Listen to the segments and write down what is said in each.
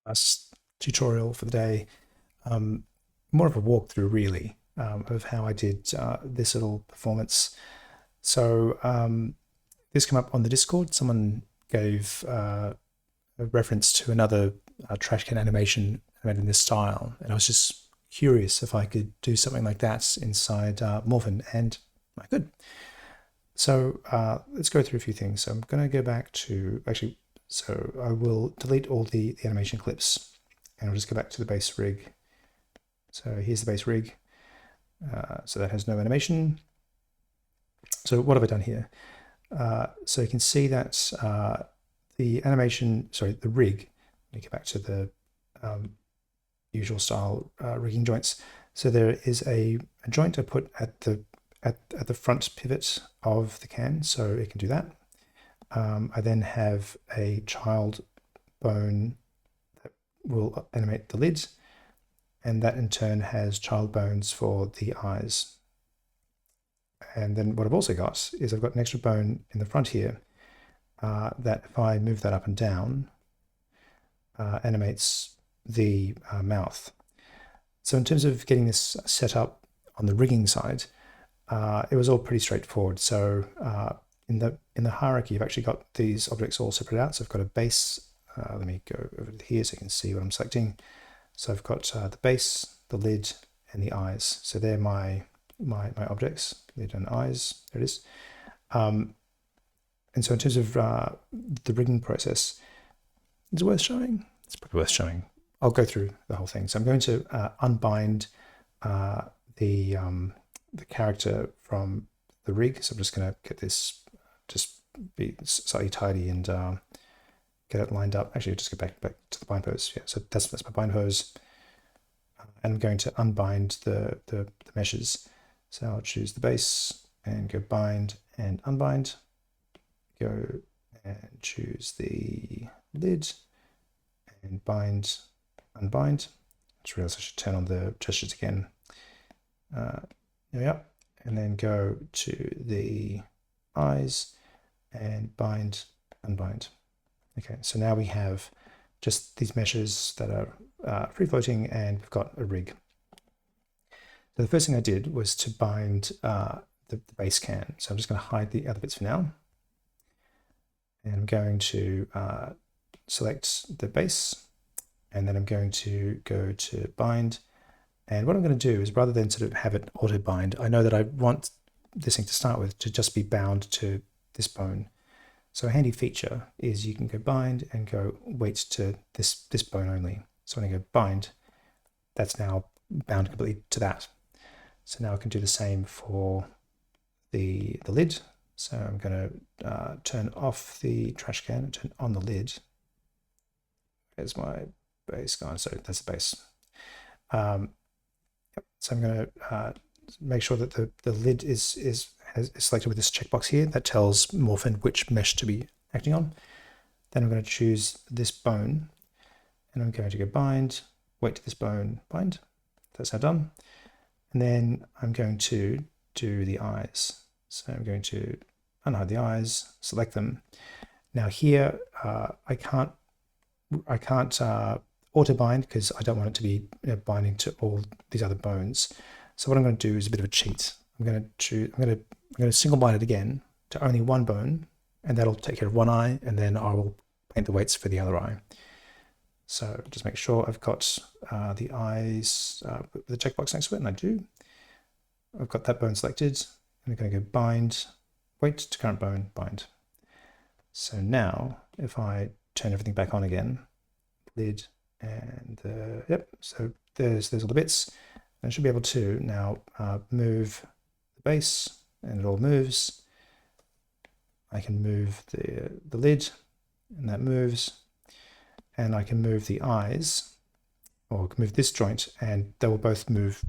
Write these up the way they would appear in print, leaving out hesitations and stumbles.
last tutorial for the day, more of a walkthrough really of how I did this little performance. So this came up on the Discord. Someone gave a reference to another trashcan animation animated in this style, and I was just curious if I could do something like that inside Morphin, and I could. So let's go through a few things. So I'm going to go back to, actually, so I will delete all the animation clips and I'll just go back to the base rig. So here's the base rig. So that has no animation. So what have I done here? So you can see that the animation, sorry, the rig, let me get back to the usual style rigging joints. So there is a joint I put at the front pivot of the can, so it can do that. I then have a child bone that will animate the lid, and that in turn has child bones for the eyes. And then what I've also got is I've got an extra bone in the front here that if I move that up and down, animates the mouth. So in terms of getting this set up on the rigging side, it was all pretty straightforward. So in the hierarchy, you've actually got these objects all separated out. So I've got a base. Let me go over to here so you can see what I'm selecting. So I've got the base, the lid, and the eyes. So they're my objects, lid and eyes. There it is. And so in terms of the rigging process, is it worth showing? It's probably worth showing. I'll go through the whole thing. So I'm going to unbind the character from the rig. So I'm just going to get this just be slightly tidy and get it lined up. Actually, just go back to the bind pose. Yeah, so that's my bind pose. And I'm going to unbind the meshes. So I'll choose the base and go bind and unbind. Go and choose the lid and bind, unbind. Just realized I should turn on the gestures again. There we are. And then go to the eyes and bind, unbind. Okay, so now we have just these meshes that are free floating and we've got a rig. So the first thing I did was to bind the base can. So I'm just going to hide the other bits for now. And I'm going to select the base, and then I'm going to go to bind. And what I'm going to do is, rather than sort of have it auto bind, I know that I want this thing to start with to just be bound to this bone. So a handy feature is you can go bind and go weight to this bone only. So when I go bind, that's now bound completely to that. So now I can do the same for the lid. So I'm going to turn off the trash can and turn on the lid. There's my base gone. So that's the base. So I'm going to make sure that the lid is selected with this checkbox here that tells Morphin which mesh to be acting on. Then I'm going to choose this bone, and I'm going to go bind, weight to this bone, bind. That's now done. And then I'm going to do the eyes. So I'm going to unhide the eyes, select them. Now here, I can't auto bind because I don't want it to be binding to all these other bones. So what I'm going to do is a bit of a cheat. I'm going to single bind it again to only one bone, and that'll take care of one eye, and then I will paint the weights for the other eye. So just make sure I've got the eyes with the checkbox next to it, and I do. I've got that bone selected. I'm going to go bind, weight to current bone, bind. So now if I turn everything back on again, lid, and yep, so there's all the bits. And I should be able to now move the base, and it all moves. I can move the lid, and that moves. And I can move the eyes, or move this joint, and they will both move.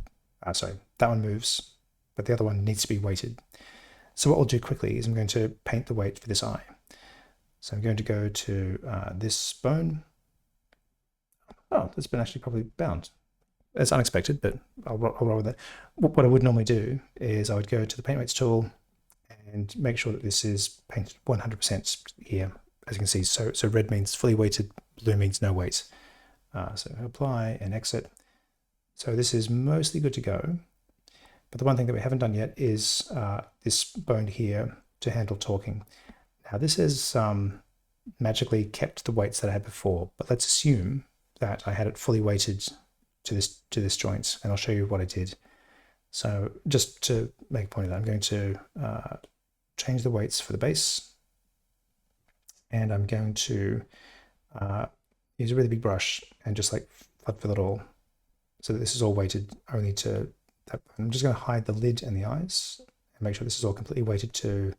Sorry, that one moves, but the other one needs to be weighted. So what I'll do quickly is I'm going to paint the weight for this eye. So I'm going to go to this bone. Oh, that's been actually probably bound. It's unexpected, but I'll roll with it. What I would normally do is I would go to the paint weights tool and make sure that this is painted 100% here. As you can see, so red means fully weighted, blue means no weight. So apply and exit. So this is mostly good to go. But the one thing that we haven't done yet is this bone here to handle talking. Now this has magically kept the weights that I had before, but let's assume that I had it fully weighted to this joint, and I'll show you what I did. So just to make a point of that, I'm going to change the weights for the base, and I'm going to use a really big brush and just like flood fill it all, so that this is all weighted only to that. I'm just going to hide the lid and the eyes and make sure this is all completely weighted to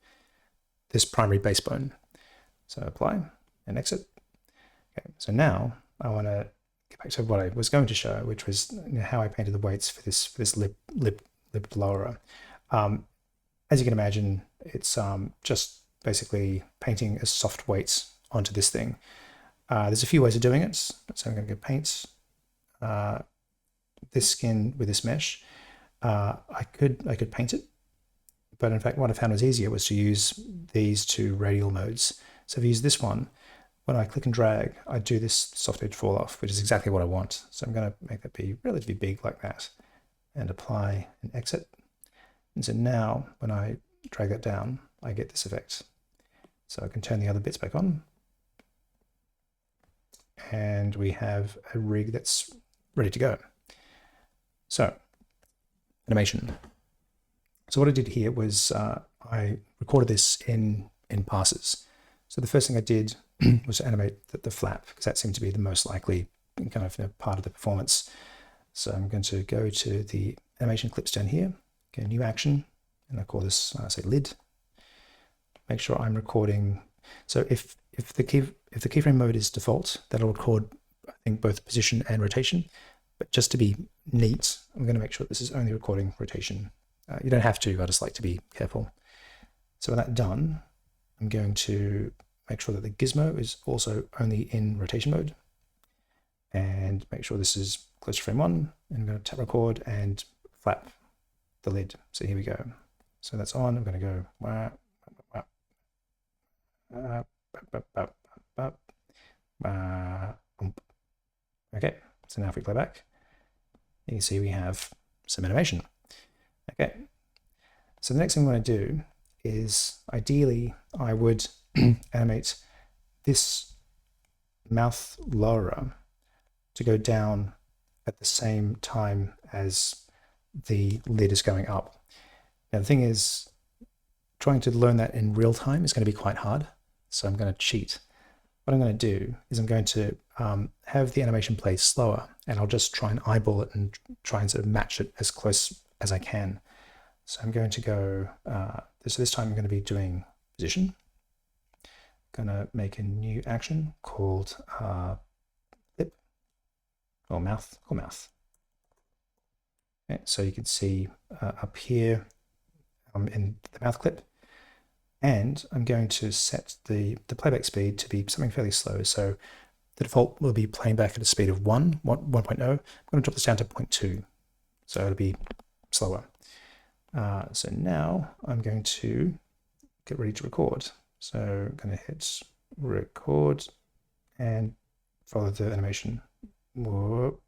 this primary base bone. So apply and exit. Okay, so now I want to get back to what I was going to show, which was how I painted the weights for this lip lowerer. As you can imagine, it's just basically painting a soft weight onto this thing. There's a few ways of doing it. So I'm going to go paint this skin with this mesh. I could paint it, but in fact what I found was easier was to use these two radial modes. So if I use this one, when I click and drag, I do this soft edge fall off, which is exactly what I want. So I'm going to make that be relatively big like that, and apply and exit. And so now when I drag that down, I get this effect. So I can turn the other bits back on, and we have a rig that's ready to go. So animation. So what I did here was I recorded this in passes. So the first thing I did was to animate the flap, because that seemed to be the most likely kind of part of the performance. So I'm going to go to the animation clips down here, get a new action, and I call this say lid. Make sure I'm recording. So if the keyframe mode is default, that'll record, I think, both position and rotation. But just to be neat, I'm going to make sure this is only recording rotation. You don't have to, I just like to be careful. So with that done, I'm going to make sure that the gizmo is also only in rotation mode, and make sure this is close to frame 1. And I'm going to tap record and flap the lid. So here we go. So that's on. I'm going to go okay. So now if we play back, you can see we have some animation. Okay. So the next thing I want to do is, ideally, I would animate this mouth lowerer to go down at the same time as the lid is going up. Now the thing is, trying to learn that in real time is going to be quite hard, so I'm going to cheat. What I'm going to do is I'm going to have the animation play slower, and I'll just try and eyeball it and try and sort of match it as close as I can. So I'm going to go, so this time I'm going to be doing position. Going to make a new action called lip, or mouth, Okay, so you can see up here in the mouth clip, and I'm going to set the playback speed to be something fairly slow. So the default will be playing back at a speed of 1.0. I'm going to drop this down to 0.2, so it'll be slower. So now I'm going to get ready to record. So I'm going to hit record and follow the animation. Whoop.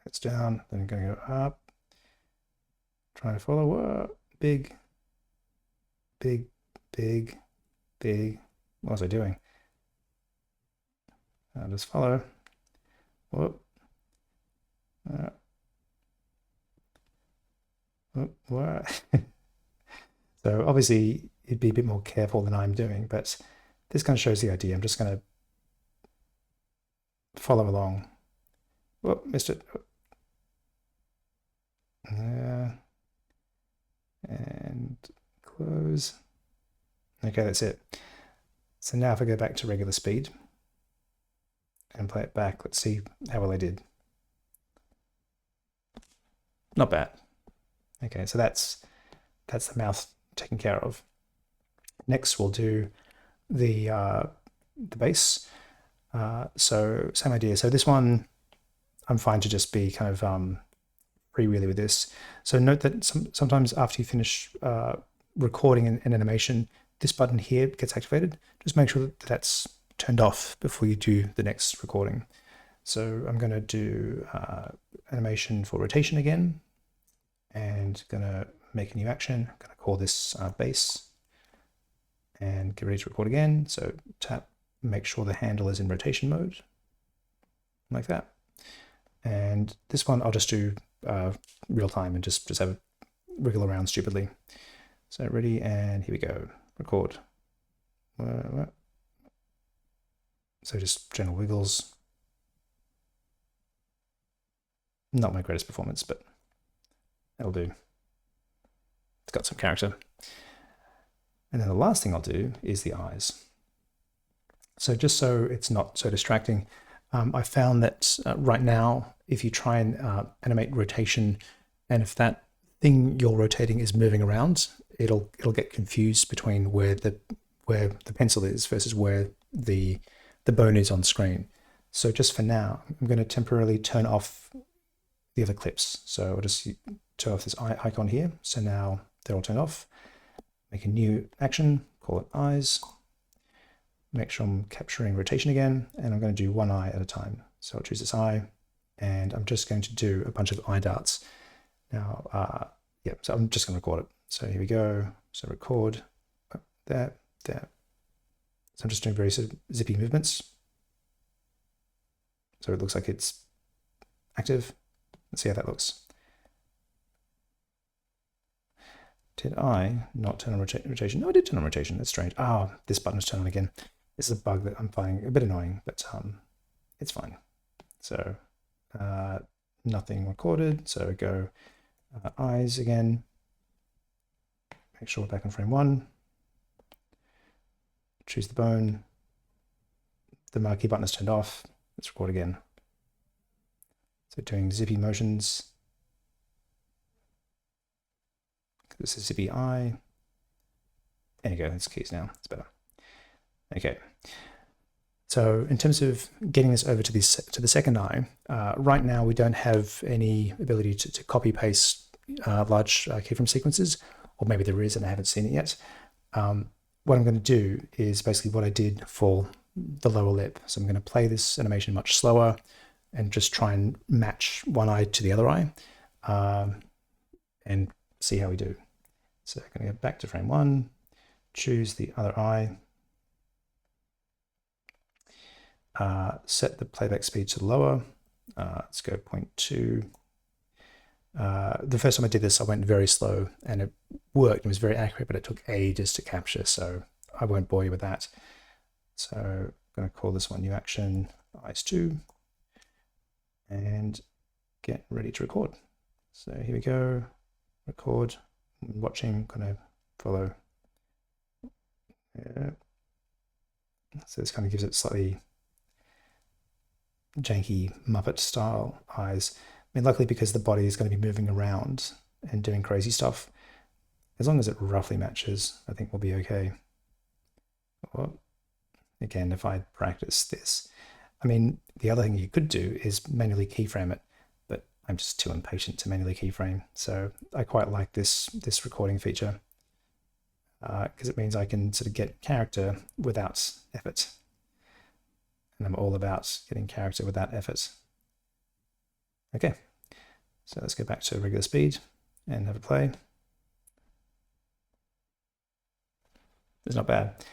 It's down, then I'm going to go up. Trying to follow. Whoa. Big. What was I doing? I'll just follow. Whoop. What? So obviously it'd be a bit more careful than I'm doing, but this kind of shows the idea. I'm just going to follow along. Whoop, missed it. And close. Okay, that's it. So now if I go back to regular speed and play it back, let's see how well I did. Not bad. Okay, so that's the mouth taken care of. Next, we'll do the base. So same idea. So this one, I'm fine to just be kind of freewheeling with this. So note that sometimes after you finish recording an animation, this button here gets activated. Just make sure that that's turned off before you do the next recording. So I'm going to do animation for rotation again, and going to make a new action. I'm going to call this base, and get ready to record again. So tap, make sure the handle is in rotation mode, like that. And this one I'll just do real time and just have it wiggle around stupidly. So ready, and here we go. Record. So just general wiggles. Not my greatest performance, but that'll do. It's got some character. And then the last thing I'll do is the eyes. So just so it's not so distracting, I found that right now, if you try and animate rotation, and if that thing you're rotating is moving around, it'll get confused between where the pencil is versus where the bone is on screen. So just for now, I'm going to temporarily turn off the other clips. So I'll just turn off this icon here. So now they're all turned off. Make a new action, call it eyes. Make sure I'm capturing rotation again, and I'm going to do one eye at a time. So I'll choose this eye, and I'm just going to do a bunch of eye darts. Now, yeah, so I'm just going to record it. So here we go. So record, there. So I'm just doing very zippy movements. So it looks like it's active. Let's see how that looks. Did I not turn on rotation? No, I did turn on rotation. That's strange. Oh, this button is turned on again. This is a bug that I'm finding a bit annoying, but it's fine. So nothing recorded. So go eyes again. Make sure we're back on frame 1. Choose the bone. The marquee button is turned off. Let's record again. So doing zippy motions. This is zippy eye. There you go, it's keys now, it's better. Okay, so in terms of getting this over to the second eye, right now we don't have any ability to copy paste large keyframe sequences, or maybe there is and I haven't seen it yet. What I'm going to do is basically what I did for the lower lip. So I'm going to play this animation much slower and just try and match one eye to the other eye and see how we do. So I'm going to go back to frame 1, choose the other eye, set the playback speed to lower. Let's go 0.2. The first time I did this, I went very slow and it worked. It was very accurate, but it took ages to capture, so I won't bore you with that. So I'm going to call this one new action, eyes 2, and get ready to record. So here we go, record. I'm watching, going to follow. Yeah. So this kind of gives it slightly janky Muppet style eyes. I mean, luckily because the body is going to be moving around and doing crazy stuff, as long as it roughly matches, I think we'll be okay. Or, again, if I practice this, I mean, the other thing you could do is manually keyframe it, but I'm just too impatient to manually keyframe. So I quite like this recording feature because it means I can sort of get character without effort. And I'm all about getting character without effort. Okay, so let's go back to regular speed and have a play. It's not bad.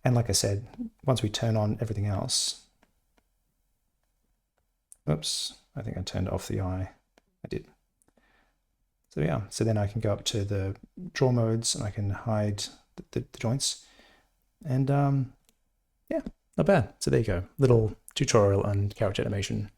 And like I said, once we turn on everything else, oops, I think I turned off the eye. I did. So yeah, so then I can go up to the draw modes and I can hide the joints. And yeah, not bad. So there you go, little tutorial on character animation.